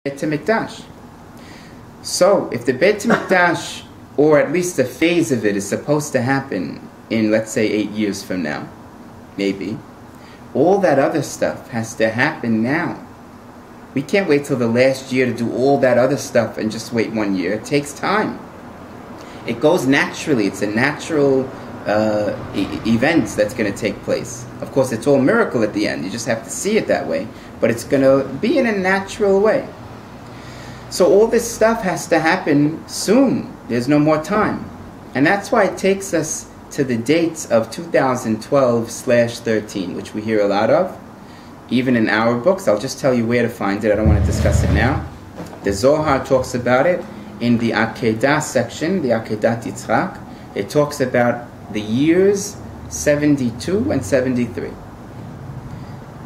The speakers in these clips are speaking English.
Beit HaMikdash. So, if the Beit HaMikdash, or at least a phase of it, is supposed to happen in, let's say, 8 years from now, maybe, all that other stuff has to happen now. We can't wait till the last year to do all that other stuff and just wait 1 year. It takes time. It goes naturally. It's a natural event that's going to take place. Of course, it's all miracle at the end. You just have to see it that way. But it's going to be in a natural way. So all this stuff has to happen soon. There's no more time. And that's why it takes us to the dates of 2012/13, which we hear a lot of, even in our books. I'll just tell you where to find it. I don't want to discuss it now. The Zohar talks about it in the Akedah section, the Akedat Yitzchak. It talks about the years 72 and 73.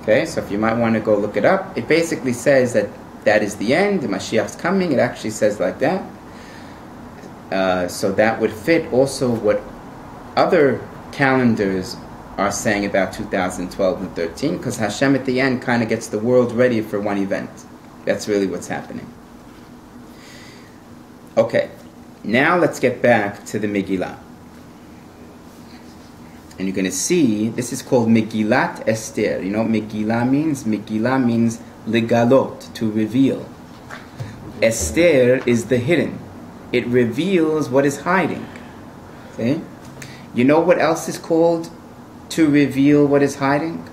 Okay, so if you might want to go look it up, it basically says that that is the end, the Mashiach's coming. It actually says like that. So that would fit also what other calendars are saying about 2012 and 13, because Hashem at the end kind of gets the world ready for one event. That's really what's happening. Okay, now let's get back to the Megillah. And you're going to see, this is called Megillat Esther. You know what Megillah means? Megillah means legalot, to reveal. Esther is the hidden. It reveals what is hiding. See? You know what else is called to reveal what is hiding?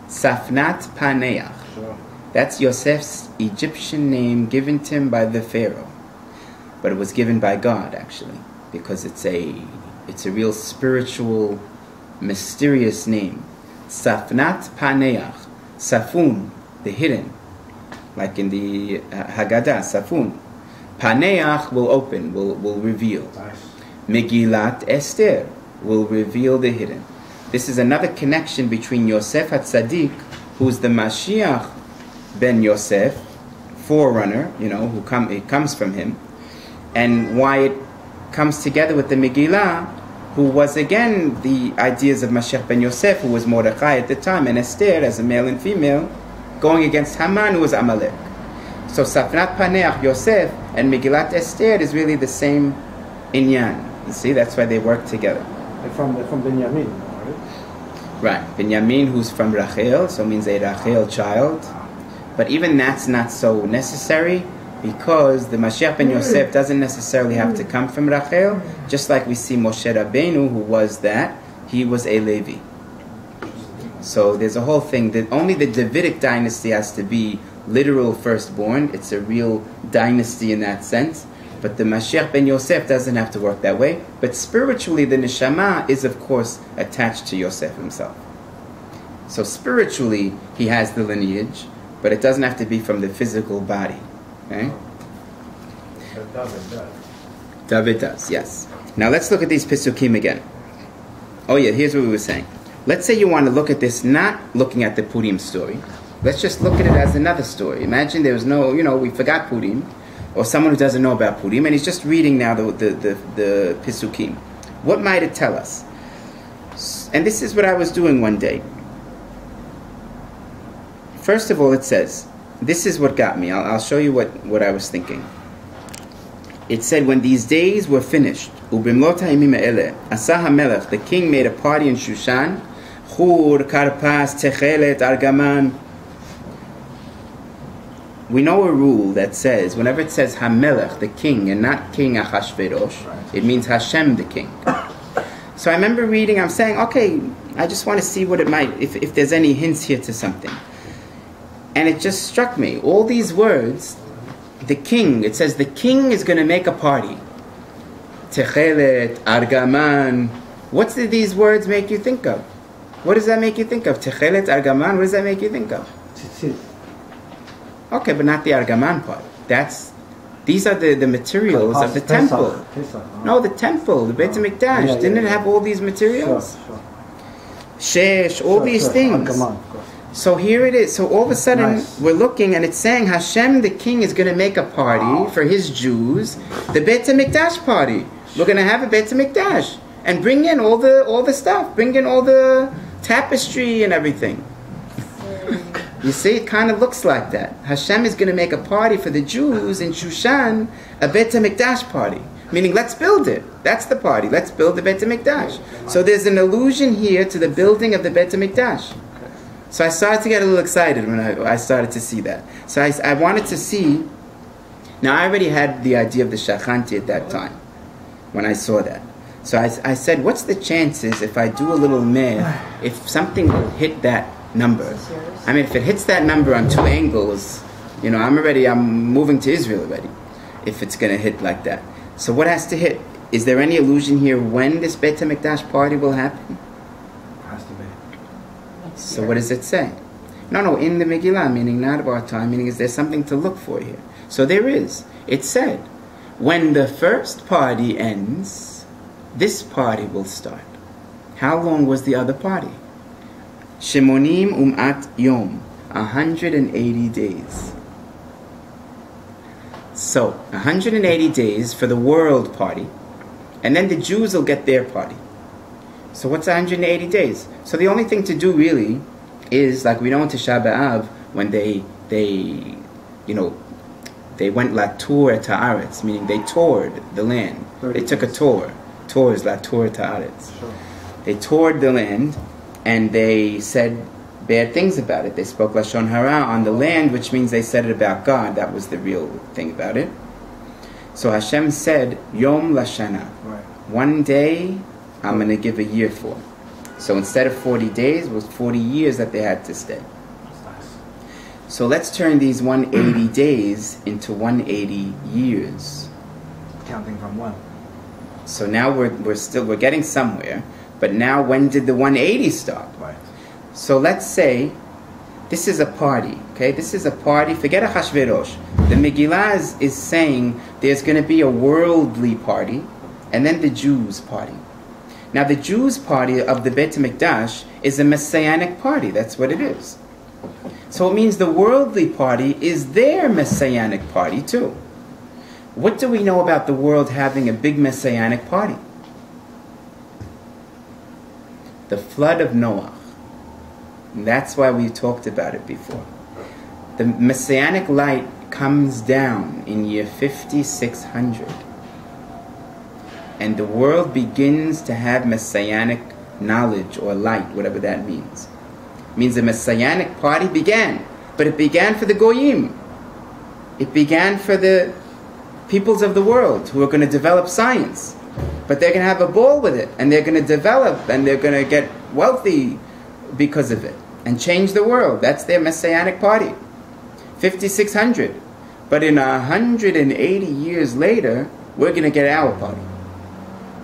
Safnat Paneach. Sure. That's Yosef's Egyptian name given to him by the Pharaoh. But it was given by God, actually, because it's a real spiritual, mysterious name. Safnat Paneach. Safun, the hidden. Like in the Haggadah, Safun. Paneach will open, will reveal. Nice. Megillat Esther will reveal the hidden. This is another connection between Yosef HaTzadik, who's the Mashiach ben Yosef, forerunner, it comes from him, and why it comes together with the Megillah, who was again the ideas of Mashiach ben Yosef, who was Mordechai at the time, and Esther as a male and female, going against Haman, who was Amalek. So Safnat Paneach, Yosef, and Megillat Esther is really the same inyan. You see, that's why they work together. They're from Benjamin, right? Right, Benjamin, who's from Rachel, so means a Rachel child. But even that's not so necessary, because the Mashiach ben Yosef doesn't necessarily have to come from Rachel, just like we see Moshe Rabbeinu, who was that, he was a Levi. So there's a whole thing that only the Davidic dynasty has to be literal firstborn. It's a real dynasty in that sense. But the Mashiach ben Yosef doesn't have to work that way. But spiritually, the neshama is, of course, attached to Yosef himself. So spiritually, he has the lineage, but it doesn't have to be from the physical body. Okay? But David does. David does, yes. Now let's look at these Pesukim again. Oh yeah, here's what we were saying. Let's say you want to look at this not looking at the Purim story. Let's just look at it as another story. Imagine there was no, we forgot Purim, or someone who doesn't know about Purim, and he's just reading now the Pesukim. What might it tell us? And this is what I was doing one day. First of all, it says, this is what got me. I'll show you what I was thinking. It said, when these days were finished, Ubimlot ha'imim ha'eleh, Asa HaMelech, the king made a party in Shushan, Chur, Karpas, Techelet, Argaman. We know a rule that says, whenever it says HaMelech, the king, and not King Achashverosh, it means Hashem, the king. So I remember reading, I'm saying, okay, I just want to see what it might, if there's any hints here to something. And it just struck me, all these words, the king, it says the king is going to make a party. Techelet, Argaman. What do these words make you think of? What does that make you think of? Techelet, Argaman, what does that make you think of? Tzitzit. Okay, but not the Argaman part. These are the materials of the temple. Pesach. No, the temple, the Beit HaMikdash. Didn't it have all these materials? Sure. Shesh, all these things. Argaman, so here it is. So all of a sudden, we're looking, and it's saying Hashem, the king, is going to make a party for his Jews, the Beit HaMikdash party. We're going to have a Beit HaMikdash, and bring in all the stuff. Bring in all the tapestry and everything. You see, it kind of looks like that. Hashem is going to make a party for the Jews in Shushan, a Beit HaMikdash party. Meaning, let's build it. That's the party. Let's build the Beit HaMikdash. So there's an allusion here to the building of the Beit HaMikdash. So I started to get a little excited when I started to see that. So I wanted to see. Now I already had the idea of the Shachanti at that time when I saw that. So I said, what's the chances if I do a little math, if something will hit that number? I mean, if it hits that number on two angles, you know, I'm moving to Israel already, if it's going to hit like that. So what has to hit? Is there any illusion here when this Beit HaMikdash party will happen? Has to be. So what does it say? No, in the Megillah, meaning not of our time, meaning is there something to look for here? So there is. It said, when the first party ends, this party will start. How long was the other party? Shemonim um'at yom, 180 days. So, 180 days for the world party, and then the Jews will get their party. So what's 180 days? So the only thing to do really is, like we know in Tisha B'Av, when they went la tour ta'aretz, meaning they toured the land. They took a tour. Tour is la tour ta'aretz. Sure. They toured the land, and they said bad things about it. They spoke Lashon Hara on the land, which means they said it about God. That was the real thing about it. So Hashem said, Yom Lashana. Right. One day, I'm going to give a year for. So instead of 40 days, it was 40 years that they had to stay. That's nice. So let's turn these 180 days into 180 years. Counting from one. So now we're getting somewhere. But now when did the 180 start? Right. So let's say this is a party, okay? This is a party. Forget Achashverosh. The Megillah is saying there's going to be a worldly party and then the Jews' party. Now the Jews' party of the Beit HaMikdash is a messianic party. That's what it is. So it means the worldly party is their messianic party too. What do we know about the world having a big messianic party? The flood of Noah. And that's why we talked about it before. The messianic light comes down in year 5600. And the world begins to have messianic knowledge or light, whatever that means. It means the messianic party began. But it began for the Goyim. It began for the peoples of the world who are going to develop science. But they're going to have a ball with it. And they're going to develop. And they're going to get wealthy because of it. And change the world. That's their messianic party. 5600. But in 180 years later, we're going to get our party.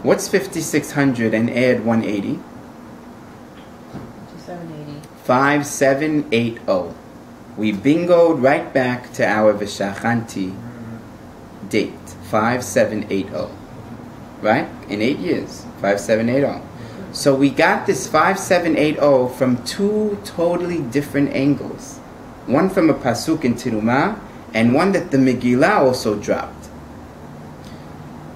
What's 5600 and add 180? 5780. We bingoed right back to our Vishachanti date. 5780. Right? In 8 years. 5780. So we got this 5780 from two totally different angles. One from a pasuk in Tirumah, and one that the Megillah also dropped.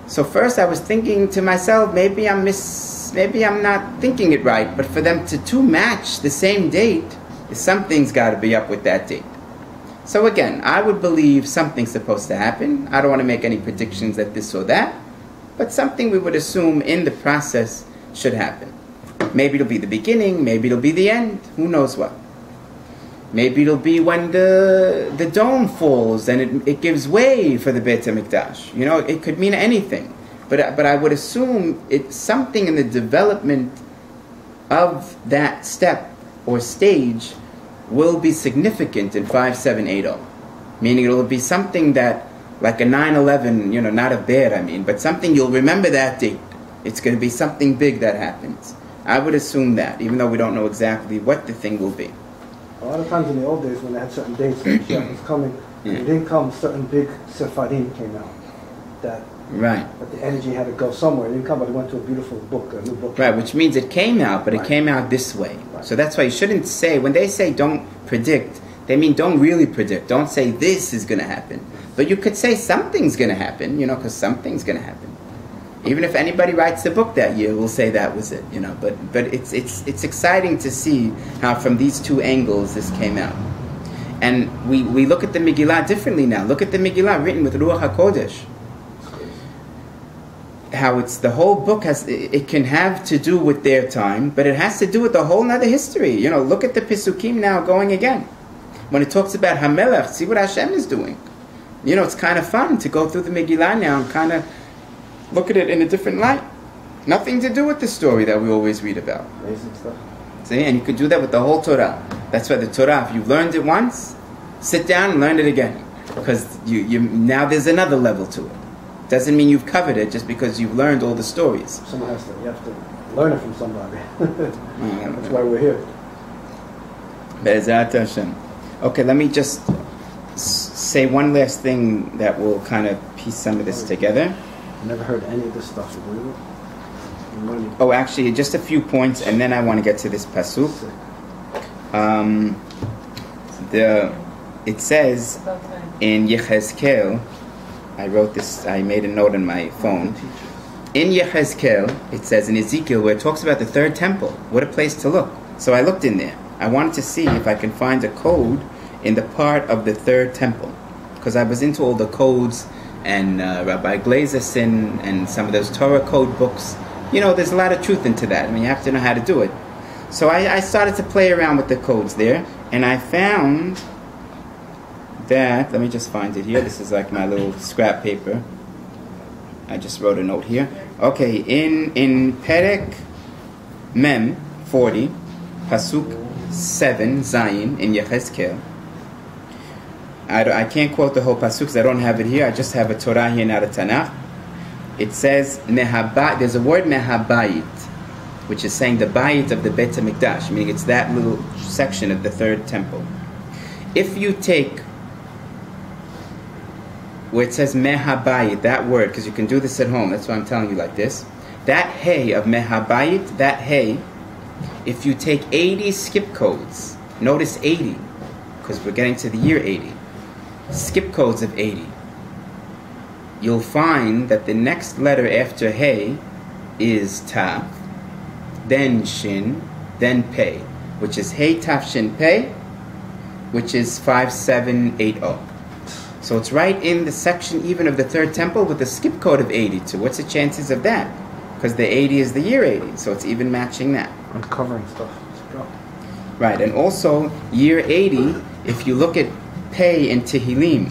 So first I was thinking to myself, maybe I'm not thinking it right, but for them to match the same date, something's got to be up with that date. So again, I would believe something's supposed to happen. I don't want to make any predictions that this or that, but something we would assume in the process should happen. Maybe it'll be the beginning, maybe it'll be the end, who knows what. Maybe it'll be when the dome falls and it gives way for the Beit HaMikdash. You know, it could mean anything. But I would assume it's something in the development of that step or stage will be significant in 5780. Meaning it'll be something that, like a 9/11, you know, not a bad, I mean, but something you'll remember that date. It's going to be something big that happens. I would assume that, even though we don't know exactly what the thing will be. A lot of times in the old days when they had certain dates, when Mashiach was coming, when it didn't come, certain big Sepharim came out. That the energy had to go somewhere. It didn't come, but it went to a beautiful book, a new book. Right, which means it came out, but it came out this way. Right. So that's why you shouldn't say, when they say don't predict, they mean don't really predict. Don't say this is going to happen. But you could say something's going to happen, you know, because something's going to happen. Even if anybody writes the book that year, we'll say that was it, you know. But it's exciting to see how from these two angles this came out. And we look at the Megillah differently now. Look at the Megillah written with Ruach HaKodesh. How it's the whole book it can have to do with their time, but it has to do with a whole nother history. You know, look at the Pesukim now going again. When it talks about Hamelech, see what Hashem is doing. You know, it's kind of fun to go through the Megillah now and kind of look at it in a different light. Nothing to do with the story that we always read about. Amazing stuff. See, and you could do that with the whole Torah. That's why the Torah, if you've learned it once, sit down and learn it again. Because you now there's another level to it. Doesn't mean you've covered it just because you've learned all the stories. You have to learn it from somebody. That's why we're here. Be'ezrat Hashem. Okay, let me just say one last thing that will kind of piece some of this together. I never heard any of this stuff, you believe it? Oh, actually, just a few points, and then I want to get to this pasuk. It says in Yechezkel, I wrote this, I made a note on my phone. In Yechezkel, it says in Ezekiel, where it talks about the third temple. What a place to look. So I looked in there. I wanted to see if I can find a code in the part of the third temple. Because I was into all the codes, and Rabbi Glazerson, and some of those Torah code books. You know, there's a lot of truth into that. I mean, you have to know how to do it. So I started to play around with the codes there, and I found that, let me just find it here. This is like my little scrap paper. I just wrote a note here. Okay, in Perek Mem 40, Pasuk 7, Zayin, in Yechezkel. I can't quote the whole Pasuk because I don't have it here. I just have a Torah here, not a Tanakh. It says, there's a word Mehabayit, which is saying the Bayit of the Beit HaMikdash, meaning it's that little section of the third temple. If you take where it says Mehabayit, that word, because you can do this at home, that's why I'm telling you like this, that Hey of Mehabayit, that Hey, if you take 80 skip codes, notice 80, because we're getting to the year 80, skip codes of 80, you'll find that the next letter after Hey is Tav, then Shin, then Pei, which is Hey Tav Shin Pei, which is 5780. So it's right in the section even of the third temple with a skip code of 82. What's the chances of that? Because the 80 is the year 80, so it's even matching that. Uncovering stuff. Right, and also year 80, if you look at Pei in Tehillim,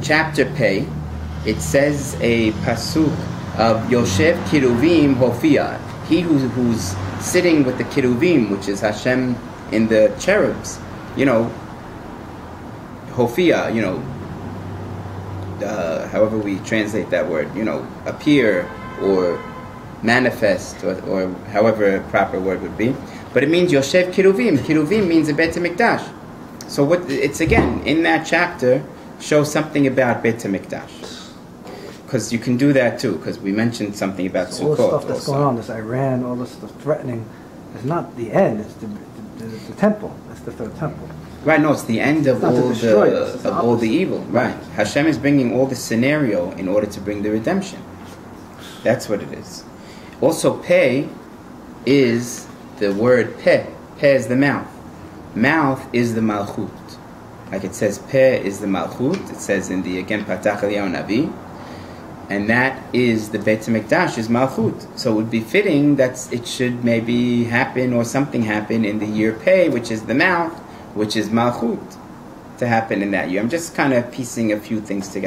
chapter Pei, it says a pasuk of Yoshev Kiruvim Hofia. He who's sitting with the Kiruvim, which is Hashem in the cherubs, you know, Hofia, you know, however we translate that word, you know, appear or manifest, or however a proper word would be. But it means Yoshev Kiruvim. Kiruvim means a Beit HaMikdash. So what it's again, in that chapter, shows something about Beit HaMikdash. Because you can do that too, because we mentioned something about Sukkot. All the stuff that's going on, this Iran, all this stuff threatening, is not the end, it's the temple. It's the third temple. Right, no, it's the end of all the evil. Right. Hashem is bringing all the scenario in order to bring the redemption. That's what it is. Also, Pei is the word Peh. Peh is the mouth. Mouth is the Malchut. Like it says, Peh is the Malchut. It says in the, again, Patach Eliyahu Navi. And that is the Beit HaMikdash, is Malchut. So it would be fitting that it should maybe happen or something happen in the year Pei, which is the mouth, which is Malchut, to happen in that year. I'm just kind of piecing a few things together.